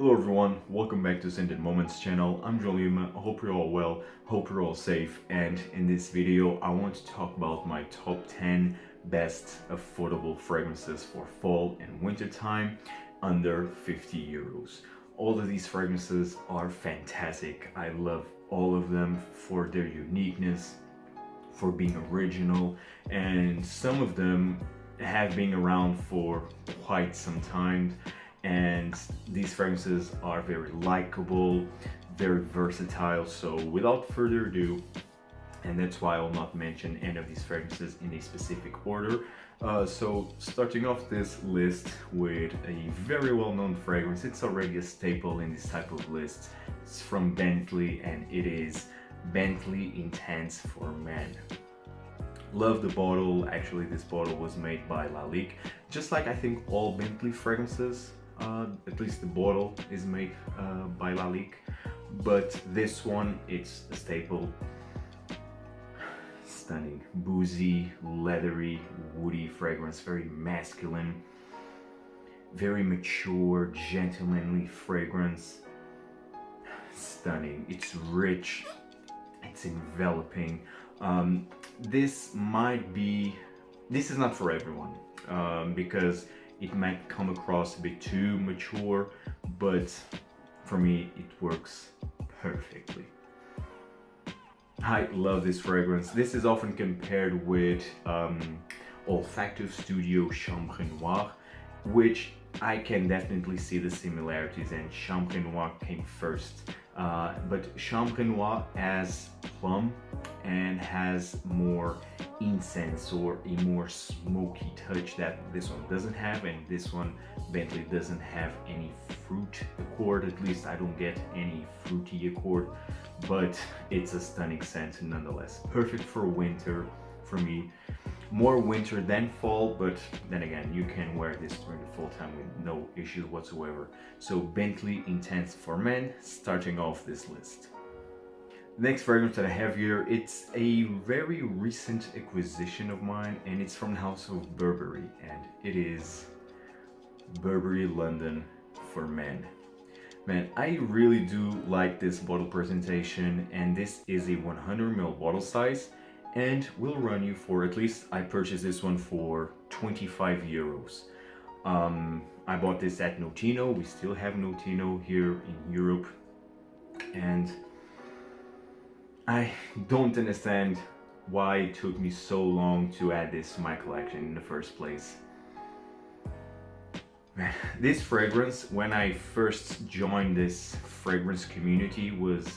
Hello everyone, welcome back to Scented Moments channel. I'm Julian. I hope you're all well, hope you're all safe, and in this video I want to talk about my top 10 best affordable fragrances for fall and winter time under 50 euros. All of these fragrances are fantastic. I love all of them for their uniqueness, for being original, and some of them have been around for quite some time, and these fragrances are very likable, very versatile. So without further ado, and that's why I'll not mention any of these fragrances in a specific order. So starting off this list with a very well-known fragrance. It's already a staple in this type of list. It's from Bentley and it is Bentley Intense For Men. Love the bottle. Actually, this bottle was made by Lalique, just like I think all Bentley fragrances. At least the bottle is made by Lalique, but this one, it's a staple. Stunning, boozy, leathery, woody fragrance, very masculine, very mature, gentlemanly fragrance. Stunning. It's rich, it's enveloping. This is not for everyone, because it might come across a bit too mature, but for me it works perfectly. I love this fragrance. This is often compared with Olfactive Studio Chambre Noire, which I can definitely see the similarities, and Chambre Noire came first. But Chambre Noire has plum and has more incense or a more smoky touch that this one doesn't have, and this one, Bentley, doesn't have any fruit accord. At least I don't get any fruity accord, but it's a stunning scent nonetheless. Perfect for winter for me. More winter than fall, but then again, you can wear this during the fall time with no issues whatsoever. So Bentley Intense For Men, starting off this list. The next fragrance that I have here, it's a very recent acquisition of mine, and it's from the house of Burberry, and it is Burberry London For Men. Man, I really do like this bottle presentation, and this is a 100 ml bottle size, and will run you for, at least I purchased this one for 25 euros. I bought this at Notino. We still have Notino here in Europe, and I don't understand why it took me so long to add this to my collection in the first place. Man, this fragrance, when I first joined this fragrance community, was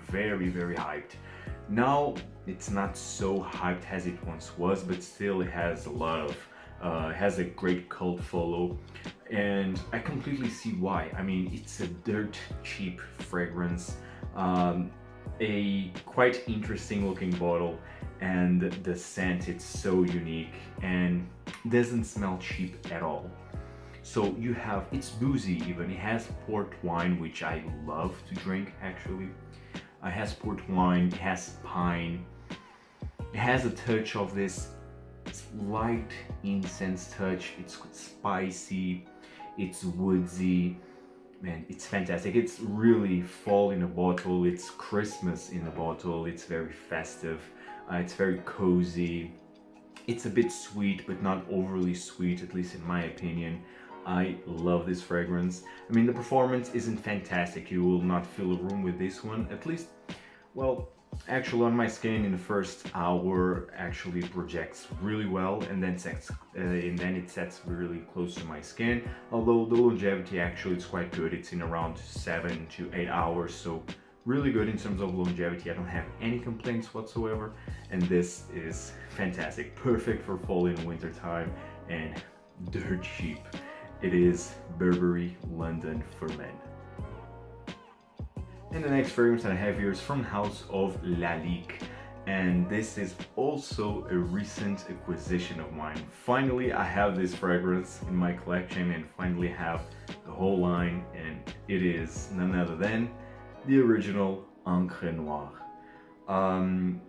very hyped. Now it's not so hyped as it once was, but still it has a lot of has a great cult follow, and I completely see why. I mean, it's a dirt cheap fragrance, a quite interesting looking bottle, and the scent, it's so unique and doesn't smell cheap at all. So you have, it's boozy even, it has port wine, which I love to drink actually. It has port wine, it has pine, it has a touch of this light incense touch. It's spicy, it's woodsy. Man, it's fantastic. It's really fall in a bottle, it's Christmas in a bottle, it's very festive, it's very cozy. It's a bit sweet, but not overly sweet, at least in my opinion. I love this fragrance. I mean, the performance isn't fantastic. You will not fill a room with this one, at least. Well, actually on my skin in the first hour actually projects really well, and then it sets really close to my skin. Although the longevity actually is quite good. It's in around 7 to 8 hours, so really good in terms of longevity. I don't have any complaints whatsoever, and this is fantastic. Perfect for fall and winter time, and dirt cheap. It is Burberry London For Men. And the next fragrance that I have here is from the house of Lalique, and this is also a recent acquisition of mine. Finally, I have this fragrance in my collection, and finally have the whole line, and it is none other than the original Encre Noire.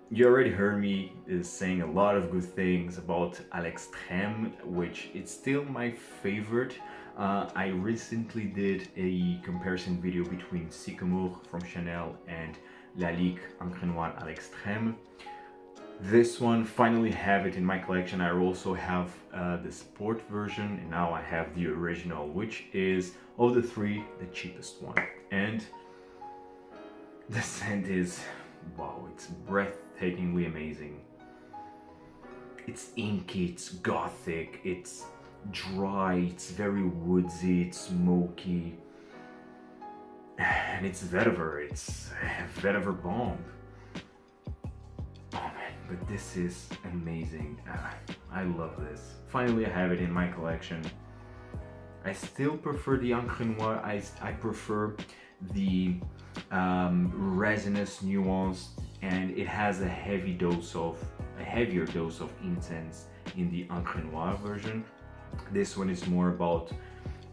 You already heard me saying a lot of good things about À l'Extrême, which is still my favorite. I recently did a comparison video between Sycamore from Chanel and Lalique Encre Noire à l'extrême. This one, finally have it in my collection. I also have the sport version, and now I have the original, which is, of the three, the cheapest one. And the scent is, wow, it's breathtakingly amazing. It's inky, it's gothic, it's dry, it's very woodsy, it's smoky, and it's vetiver, it's vetiver bomb. Oh man, but this is amazing. I love this. Finally I have it in my collection. I still prefer the Encre Noire. I prefer the resinous nuance, and it has a heavier dose of incense in the Encre Noire version. This one is more about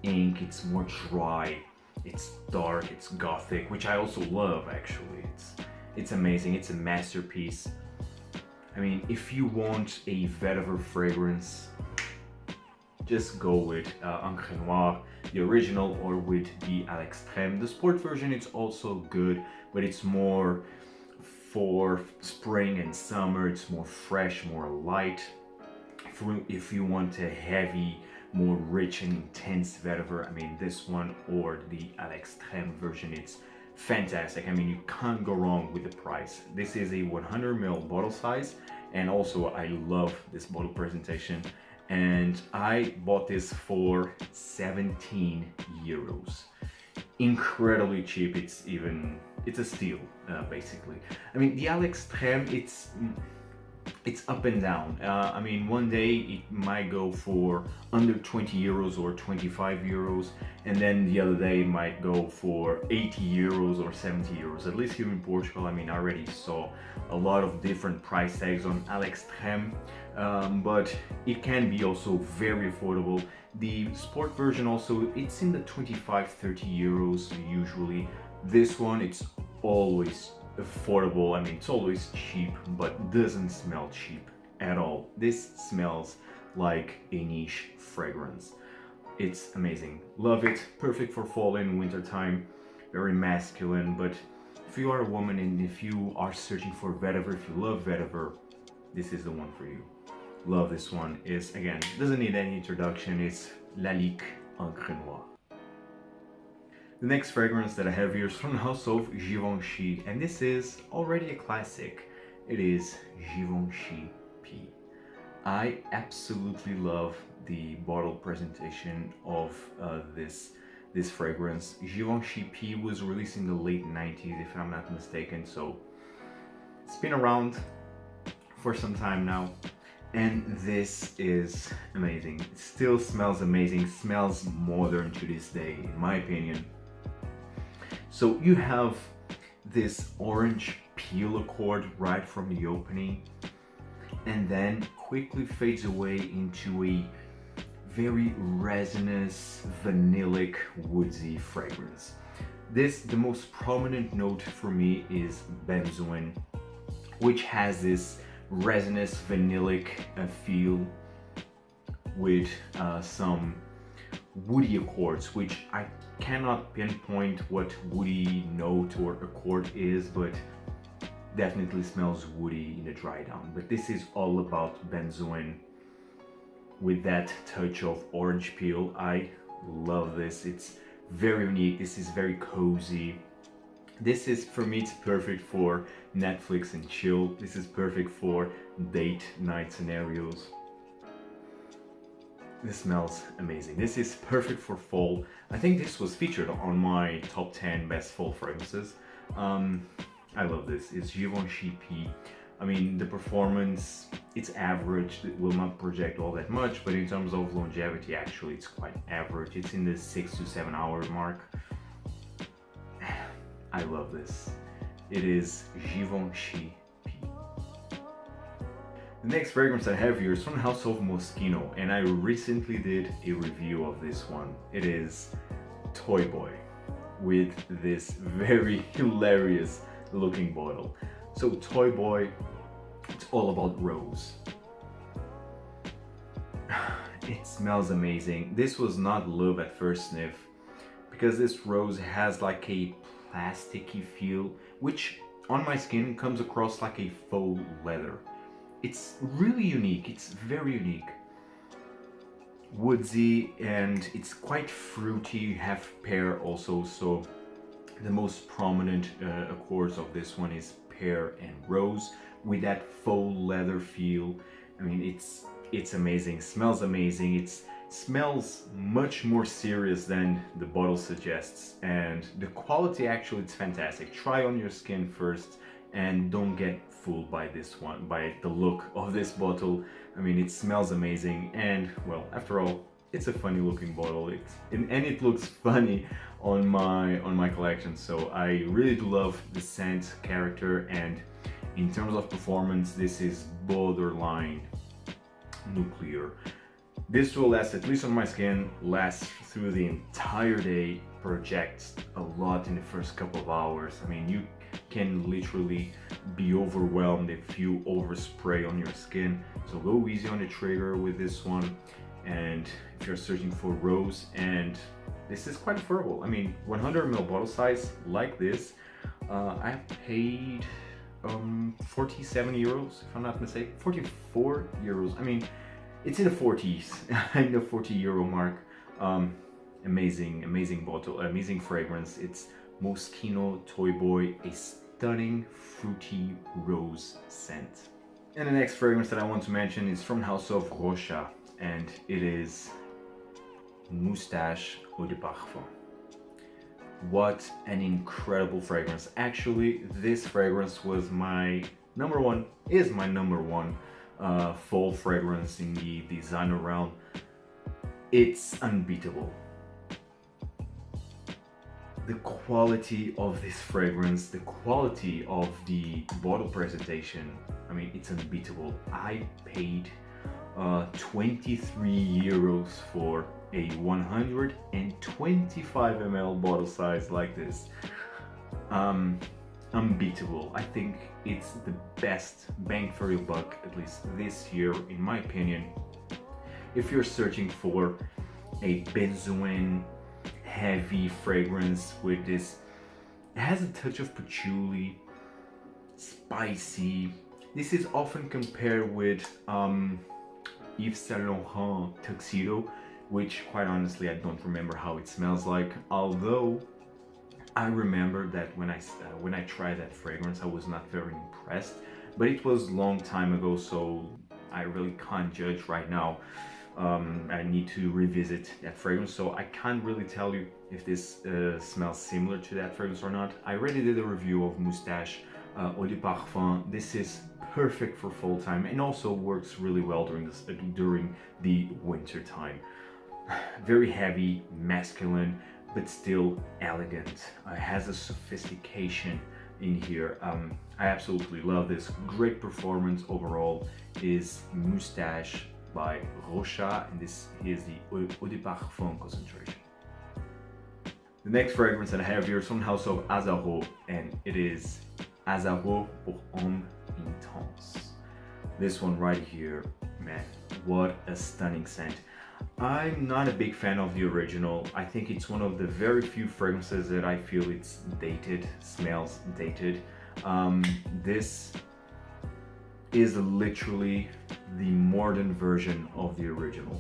ink, it's more dry, it's dark, it's gothic, which I also love actually. It's amazing, it's a masterpiece. I mean, if you want a vetiver fragrance, just go with Encre Noire, the original, or with the à l'extrême. The sport version is also good, but it's more for spring and summer. It's more fresh, more light. If you want a heavy, more rich and intense vetiver, I mean, this one or the à l'extrême version, it's fantastic. I mean, you can't go wrong with the price. This is a 100 ml bottle size, and also I love this bottle presentation. And I bought this for 17 euros. Incredibly cheap. It's a steal, basically. I mean, the à l'extrême, it's up and down. I mean, one day it might go for under 20 euros or 25 euros, and then the other day it might go for 80 euros or 70 euros. At least here in Portugal, I mean, I already saw a lot of different price tags on à l'extrême, but it can be also very affordable. The sport version also, it's in the 25-30 euros usually. This one, it's always affordable. I mean, it's always cheap, but doesn't smell cheap at all. This smells like a niche fragrance. It's amazing. Love it. Perfect for fall and winter time. Very masculine, but if you are a woman and if you are searching for vetiver, if you love vetiver, this is the one for you. Love this one. Is, again, doesn't need any introduction. It's Lalique Encre Noire. The next fragrance that I have here is from the house of Givenchy, and this is already a classic. It is Givenchy P. I absolutely love the bottle presentation of this fragrance. Givenchy P was released in the late 90s, if I'm not mistaken, so it's been around for some time now. And this is amazing. It still smells amazing, smells modern to this day, in my opinion. So you have this orange peel accord right from the opening, and then quickly fades away into a very resinous, vanillic, woodsy fragrance. The most prominent note for me is benzoin, which has this resinous, vanillic feel with some woody accords, which I cannot pinpoint what woody note or accord is, but definitely smells woody in the dry down. But this is all about benzoin with that touch of orange peel. I love this. It's very unique. This is very cozy. This is, for me, it's perfect for Netflix and chill. This is perfect for date night scenarios. This smells amazing. This is perfect for fall. I think this was featured on my top 10 best fall fragrances. I love this. It's Givenchy P. I mean, the performance, it's average. It will not project all that much, but in terms of longevity, actually, it's quite average. It's in the 6 to 7 hour mark. I love this. It is Givenchy P. The next fragrance I have here is from the house of Moschino, and I recently did a review of this one. It is Toy Boy, with this very hilarious looking bottle. So Toy Boy, it's all about rose. It smells amazing. This was not love at first sniff, because this rose has like a plasticky feel, which on my skin comes across like a faux leather. It's really unique, it's very unique. Woodsy, and it's quite fruity. You have pear also, so the most prominent accords of this one is pear and rose with that faux leather feel. I mean, it's amazing, smells amazing. It smells much more serious than the bottle suggests, and the quality actually, it's fantastic. Try on your skin first and don't get fooled by this one, by the look of this bottle. I mean, it smells amazing, and well, after all, it's a funny looking bottle. And it looks funny on my collection, so I really do love the scent character. And in terms of performance, this is borderline nuclear. This will last, at least on my skin, last through the entire day, projects a lot in the first couple of hours. I mean, you can literally be overwhelmed if you overspray on your skin, so go easy on the trigger with this one. And if you're searching for rose, and this is quite affordable. I mean, 100 ml bottle size like this, I paid 47 euros, if I'm not mistaken, 44 euros. I mean, it's in the 40s, in the 40 euro mark. Amazing bottle, amazing fragrance. It's Moschino Toy Boy, a stunning fruity rose scent. And the next fragrance that I want to mention is from the house of Rochas, and it is Moustache Eau de Parfum. What an incredible fragrance. Actually, this fragrance was my number one, is my number one fall fragrance in the designer realm. It's unbeatable. The quality of this fragrance, the quality of the bottle presentation, I mean, it's unbeatable. I paid 23 euros for a 125 ml bottle size like this. Unbeatable. I think it's the best bang for your buck, at least this year, in my opinion. If you're searching for a benzoin heavy fragrance with this, it has a touch of patchouli, spicy. This is often compared with Yves Saint Laurent Tuxedo, which quite honestly I don't remember how it smells like, although I remember that when I tried that fragrance I was not very impressed, but it was a long time ago, so I really can't judge right now. I need to revisit that fragrance, so I can't really tell you if this smells similar to that fragrance or not. I already did a review of Mustache Eau de Parfum. This is perfect for fall time and also works really well during the winter time. Very heavy, masculine, but still elegant. It has a sophistication in here. I absolutely love this. Great performance overall is Mustache by Rochas, and this is the Eau de Parfum concentration. The next fragrance that I have here is from the house of Azzaro, and it is Azzaro pour Homme Intense. This one right here, man, what a stunning scent. I'm not a big fan of the original. I think it's one of the very few fragrances that I feel it's dated, smells dated. This is literally the modern version of the original.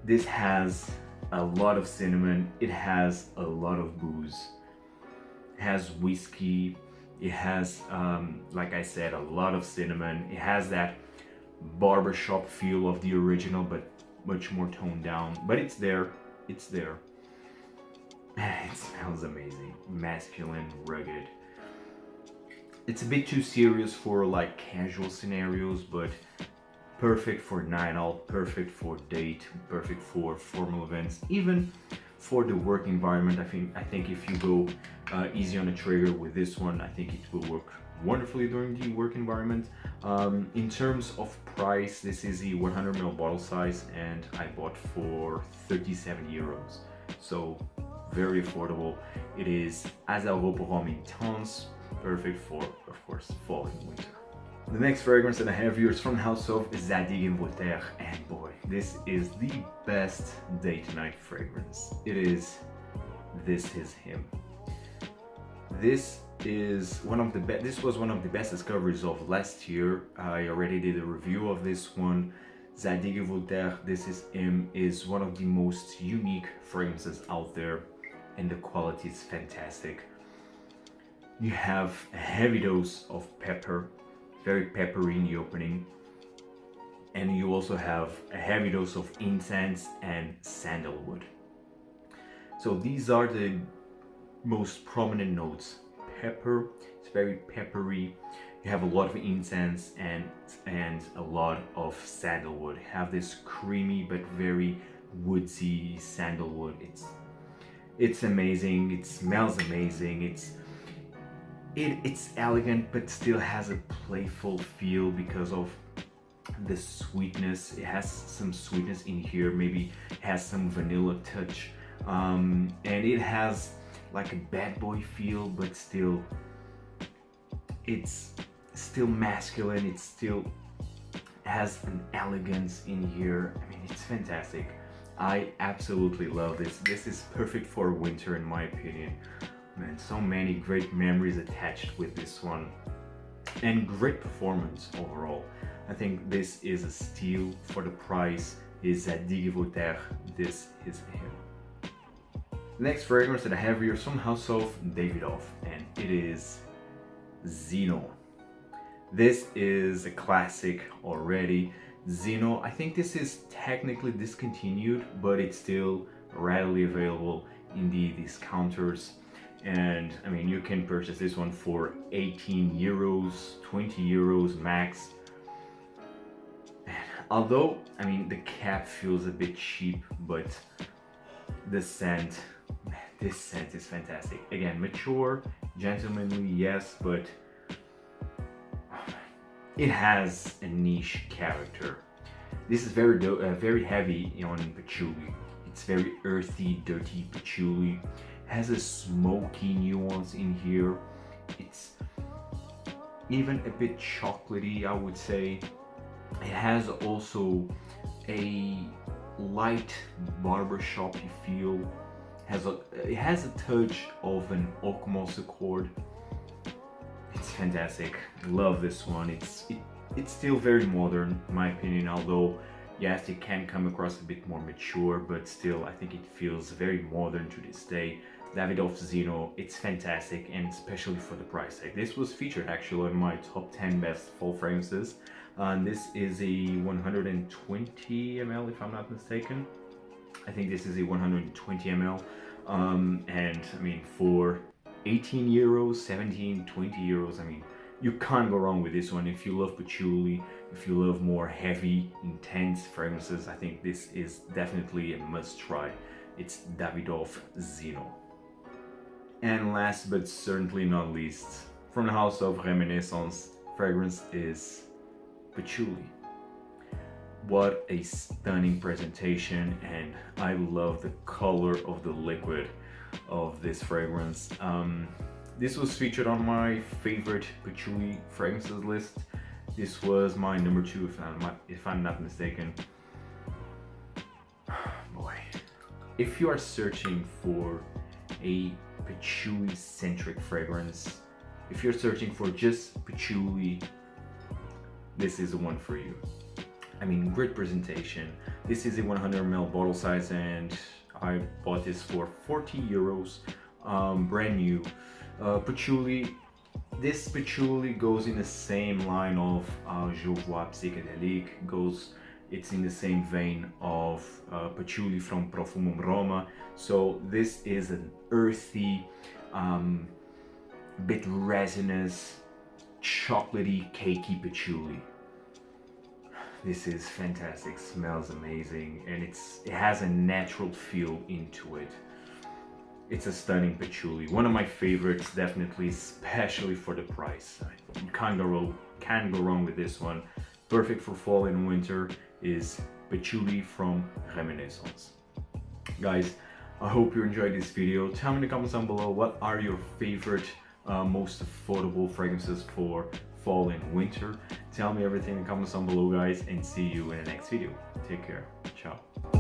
This has a lot of cinnamon, it has a lot of booze, it has whiskey, it has, like I said, a lot of cinnamon. It has that barbershop feel of the original, but much more toned down. But it's there, it's there. It smells amazing, masculine, rugged. It's a bit too serious for like casual scenarios, but perfect for night out, perfect for date, perfect for formal events, even for the work environment. I think if you go easy on the trigger with this one, I think it will work wonderfully during the work environment. In terms of price, this is the 100 ml bottle size, and I bought for 37 euros, so very affordable. It is Azzaro pour Homme Intense, perfect for, of course, fall and winter. The next fragrance that I have here is from the house of Zadig Voltaire, and boy, this is the best day to night fragrance. This is him. This was one of the best discoveries of last year. I already did a review of this one. Zadig Voltaire, this is him, is one of the most unique fragrances out there, and the quality is fantastic. You have a heavy dose of pepper, very peppery in the opening, and you also have a heavy dose of incense and sandalwood. So these are the most prominent notes. Pepper, it's very peppery. You have a lot of incense and a lot of sandalwood. You have this creamy but very woodsy sandalwood. It's amazing. It smells amazing. It's elegant but still has a playful feel because of the sweetness. It has some sweetness in here. Maybe it has some vanilla touch, and it has like a bad boy feel, but still it's still masculine. It still has an elegance in here. I mean, it's fantastic. I absolutely love this. This is perfect for winter in my opinion. Man, so many great memories attached with this one, and great performance overall. I think this is a steal for the price. Is Zadig Voltaire. This is him. Next fragrance that I have here is from House of Davidoff, and it is Zeno. This is a classic already. Zeno, I think this is technically discontinued, but it's still readily available in the discounters. And I mean, you can purchase this one for 18 euros, 20 euros max. Although, I mean, the cap feels a bit cheap, but the scent, this scent is fantastic. Again, mature, gentlemanly, yes, but it has a niche character. This is very heavy on patchouli. It's very earthy, dirty patchouli. Has a smoky nuance in here. It's even a bit chocolatey, I would say. It has also a light barbershop-y feel. It has a touch of an oak moss accord. It's fantastic. Love this one. It's still very modern, in my opinion, although yes, it can come across a bit more mature, but still I think it feels very modern to this day. Davidoff Zino, it's fantastic, and especially for the price tag. This was featured actually in my top 10 best fall fragrances. This is a 120 ml if I'm not mistaken. I think this is a 120 ml. And I mean, for 18 euros, 17, 20 euros, I mean, you can't go wrong with this one. If you love patchouli, if you love more heavy, intense fragrances, I think this is definitely a must try. It's Davidoff Zino. And last but certainly not least, from the house of Reminiscence, fragrance is Patchouli. What a stunning presentation, and I love the color of the liquid of this fragrance. This was featured on my favorite patchouli fragrances list. This was my number 2 if I'm not mistaken. Boy, if you are searching for a patchouli centric fragrance, if you're searching for just patchouli, this is the one for you. I mean, great presentation. This is a 100 ml bottle size, and I bought this for 40 euros, brand new. Patchouli, this patchouli goes in the same line of Je Vois Psychedelic, it's in the same vein of patchouli from Profumum Roma. So this is an earthy, bit resinous, chocolatey, cakey patchouli. This is fantastic, smells amazing, and it has a natural feel into it. It's a stunning patchouli, one of my favorites, definitely, especially for the price. You can't go wrong with this one. Perfect for fall and winter is patchouli from Reminiscence. Guys, I hope you enjoyed this video. Tell me in the comments down below, what are your favorite, most affordable fragrances for fall and winter. Tell me everything in the comments down below, guys, and see you in the next video. Take care. Ciao.